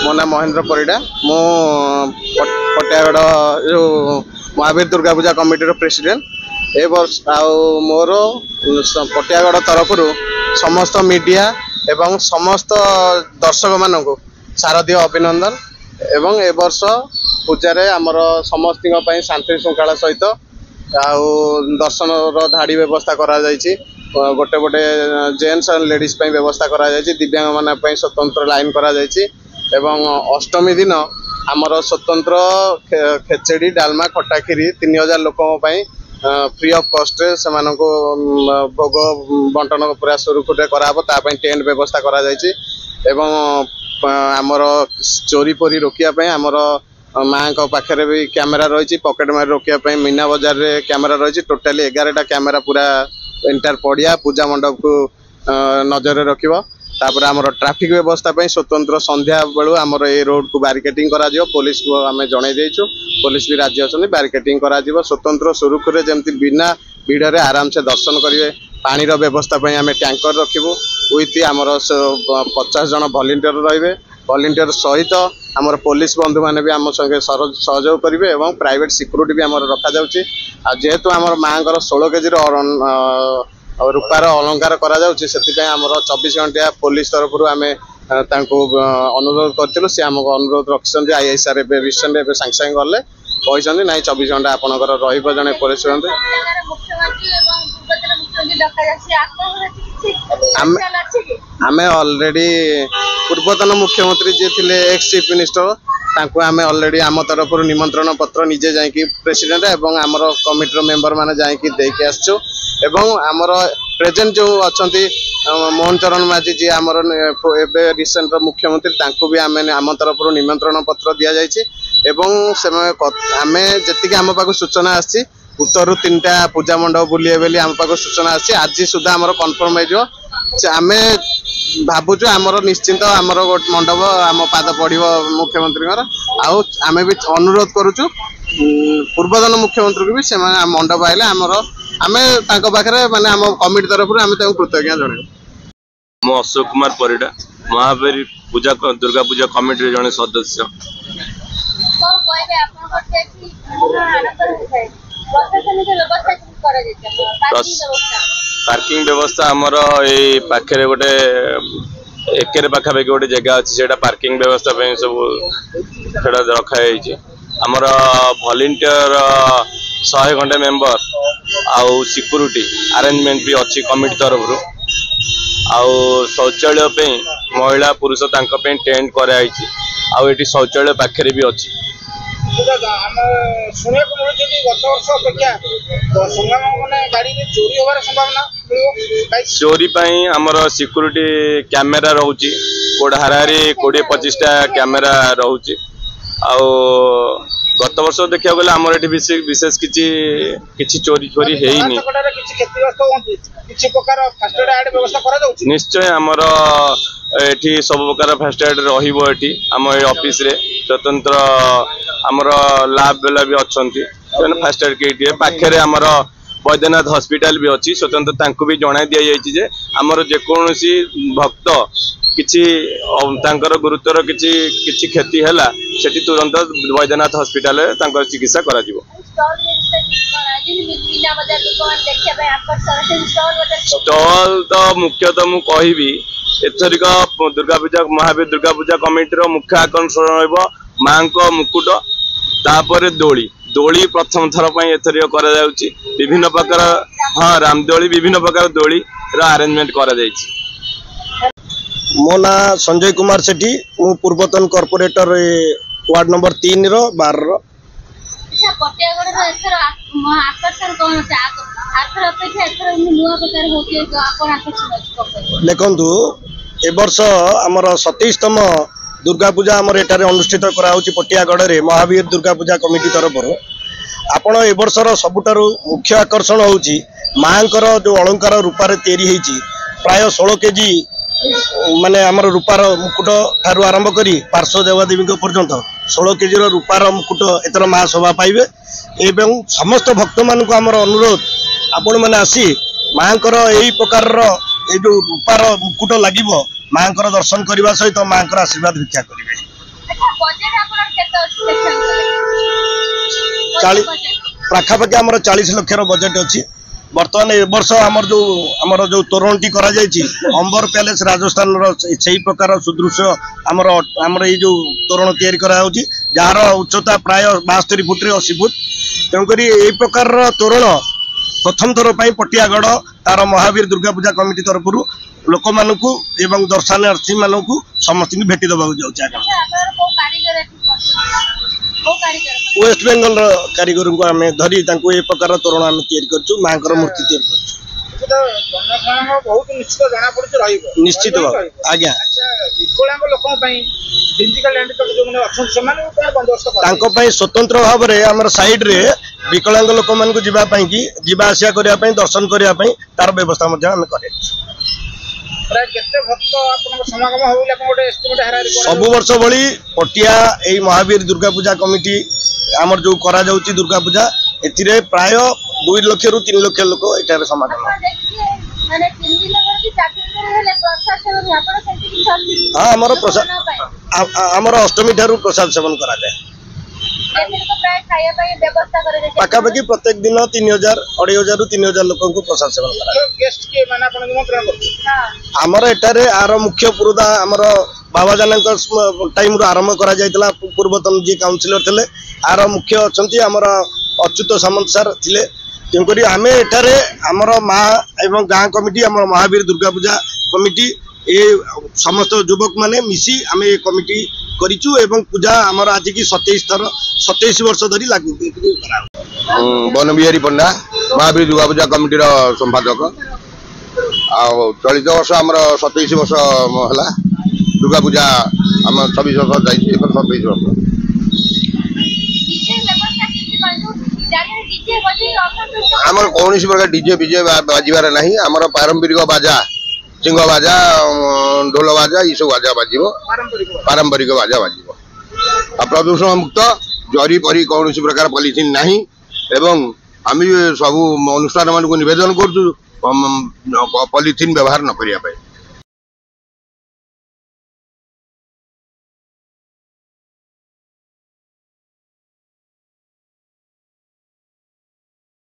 मो ना महेंद्र परिडा मु पटियागढ़ जो महावीर दुर्गा पूजा कमिटी प्रेसिडेंट ए वर्ष मोर पटियागढ़ तरफ समस्त मीडिया एवं समस्त दर्शक मान शारदीय अभिनंदन एवं ए वर्ष पूजार आमर समस्त शांति श्रृंखला सहित दर्शन धाड़ी व्यवस्था करा गोटे गोटे जेन्ट्स एंड लेडीज व्यवस्था करा दिव्यांग मान स्वतंत्र लाइन करा एवं अष्टमी दिन आमर स्वतंत्र खेचेड़ी डालमा खटा खीरी 3000 लोक फ्री ऑफ कॉस्ट से भोग बंटन पूरा सुरुखुरे कराब टेंट व्यवस्था करा एवं आमर चोरी पोरी रोकिया आमर माँ को पाखे भी कैमेरा रही पॉकेट मार रोकिया मीना बजार रे कैमेरा रही टोटाली 11टा कैमेरा पूरा एंटायर पड़िया पूजा मंडप को नजर रखिबो तापर आमर ट्रैफिक व्यवस्था स्वतंत्र संध्या बेलू आमर ए रोड को बैरिकेडिंग करा जिवो पुलिस को आम जन देचु पुलिस भी राजी अच्छा बैरिकेडिंग करा जिवो स्वतंत्र सुरुखुरे जमती बिना भीड़ में आराम से दर्शन करेंगे पानी व्यवस्था आम टैंकर रखिबु विथ आमर 50 जन वॉलंटियर रहिबे वॉलंटियर सहित आमर पुलिस बंधु मैंने भी आम संगे सहयोग करेंगे और प्राइवेट सिक्यूरीटी भी आमर रखा जाउची जेहेतु आमर माँ 16 केजी रूपार अलंकार करा जाउची सेतिपय आमर 24 घंटा पुलिस तरफ आम अनुरोध करूँ सी आमको अनुरोध रखिंट आईएसआर रिसेंट ए सागे सागे गले कहते ना 24 घंटा आपंकर रही पुलिस आम ऑलरेडी पूर्वतन मुख्यमंत्री जी थे एक्स चीफ मिनिस्टर तांको आम ऑलरेडी आम तरफ निमंत्रण पत्र निजे जाकि प्रेसिडेंट एवं आमर कमिटी मेंबर माने जाकि देके आसछु एवं आमर प्रेजेंट जो अच्छा मोहन चरण माझी जी आमर एबे रिसेंट मुख्यमंत्री तांको भी आम तरफ निमंत्रण पत्र दि जाए आम जी आम पाक सूचना आसी उत्तर 3टा पूजा मंडप बुलिए बोली आम पाक सूचना आसी आज सुधा आमर कन्फर्म हो आम भावुचु आमर निश्चिंत आमर गोटे मंडप आम पाद पड़ो मुख्यमंत्री आम भी अनुरोध करुचु पूर्वतन मुख्यमंत्री को भी से मंडप आइले आमर आम पाखे माने आम कमिटी तरफ आम कृतज्ञ जन मो अशोक कुमार परिडा महावीर पूजा दुर्गा पूजा कमिटी जड़े सदस्य पार्किंग व्यवस्था आमर ये पाखे गोटे एकर पाखापाखि गोटे जगह अच्छी से पार्किंग व्यवस्था सब रखाई आमर वॉलंटियर 100 घंटे मेंबर आउ सिक्यूरिटी अरेंजमेंट भी अच्छी कमिटी तरफ आउ शौचालय महिला पुरुष टेंट कराई आउ ये शौचालय पाखे भी अच्छी चोरी आमर सिक्यूरिटी कैमेरा रोचे कोड हाराहारी 20-25टा कैमेरा रोचे गत वर्ष देखा गले आमर ये विशेष किसी चोरी चोरी है निश्चय आमर ये सब प्रकार फास्ट एड रही आम ऑफिस रे स्वतंत्र आमर लैब बेला भी अच्छा फास्ट एड किट पाखे आमर बैद्यनाथ हॉस्पिटल भी अच्छी स्वतंत्र तांको भी जणाई दि जाए आमर जेकोसी भक्त किसी गुरुतर किसी क्षति है सेठी तुरंत बैद्यनाथ हॉस्पिटल चिकित्सा करा स्टॉल तो मुख्यतः मु कहि एथरिक दुर्गा पूजा महावीर दुर्गा पूजा कमिटी मुख्य आकर्षण रहिबो मां को मुकुट तापर दोली दोली प्रथम थर एथरिक करा जाउची विभिन्न प्रकार हाँ रामदोली विभिन्न प्रकार दोली अरेंजमेंट करा जाइछि। मो ना संजय कुमार सेठी मु पूर्वतन कॉर्पोरेटर वार्ड नंबर 3 रो 12 रो देखु ए वर्ष आमर 27तम दुर्गा पूजा आमर एटारे अनुष्ठित कराउची पटियागढ़ रे महावीर दुर्गा पूजा कमिटी तरफ आपण ए वर्षर सबुठारु मुख्य आकर्षण होउची मांकर जो अलंकार रूपार तैयारी हेची प्राय 16 केजी माने आमर रूपार मुकुट ठारू आरंभ करी पार्श्व देवादेवी पर्यंत 16 केजी रूपार मुकुट एतर माँ शोभा पाइबे एवं समस्त भक्त मानक आमर अनुरोध आपण माने आसी मांकर एही प्रकार जो रूपार मुकुट लागिबो मांकर दर्शन करने सहित मांकर आशीर्वाद भिक्षा करेंगे। पाखापाखि आमर 40 लाख बजेट अच्छी बर्तमान ए वर्ष आमर जो तोरणटी करा जायछि अंबर पैलेस राजस्थान से प्रकार सुदृश्य आमर ये जो तोरण तैयारी करा होछि जार उच्चता प्राय 72 फुट 80 फुट तेणुक यही प्रकार तोरण प्रथम थर पटियागढ़ तार महावीर दुर्गा पूजा कमिटी तरफ लोक मानू एवं दर्शनार्थी मानू समस्त भेटी देवा जाऊँ वेस्ट बेंगल कारीगर को आम धरी ए प्रकार तोरण आम तैयारी माँ मूर्ति निश्चित आज्ञा स्वतंत्र भाव में आम साइड्रे विकलांग लोक मान जीवा आसिया करने दर्शन करने तार व्यवस्था सब वर्ष भली पटिया यही महावीर दुर्गा पूजा कमिटी आमर जो करा जाउची दुर्गा पूजा एथिरे प्राय 2 लाख रु 3 लाख लोक एटार समागम हाँ आमर अष्टमी ठारू प्रसाद सेवन करा जाए पाखापाखि प्रत्येक दिन 3000 2500 रु 3000 लोक को प्रसाद सेवन आमर एटारे आर मुख्य पुरोधा आमर बाबा जाना टाइम आरंभ करा जायतला पूर्वतन जी काउंसिलर थे आर मुख्य अच्छा आमर अच्युत सामंत सार थे तेणुक आम एठारे आमर माँ एवं गाँ कमिटी आम महावीर दुर्गा पूजा कमिटी ए समस्त युवक माने मिसी आम ए कमिटी करिचु एवं पूजा आमर आज की 27 वर्ष धरी लागू वन बिहारी पंडा महावीर दुर्गा पूजा कमिटी संपादक चलित वर्ष आमर 27 वर्ष है दुर्गा पूजा आम 26 वर्ष जाइए 27 वर्ष आमर कौन प्रकार डीजे बीजे बाजार ना आमर पारंपरिक बाजा सिंह बाजा ढोल बाजा ये सब बाजा बाज पारंपरिक बाजा बाज प्रदूषण मुक्त जरी परी कौन प्रकार पॉलिथिन नहीं एवं आम सब अनुष्ठान मान को निवेदन कर पॉलिथिन व्यवहार न करने।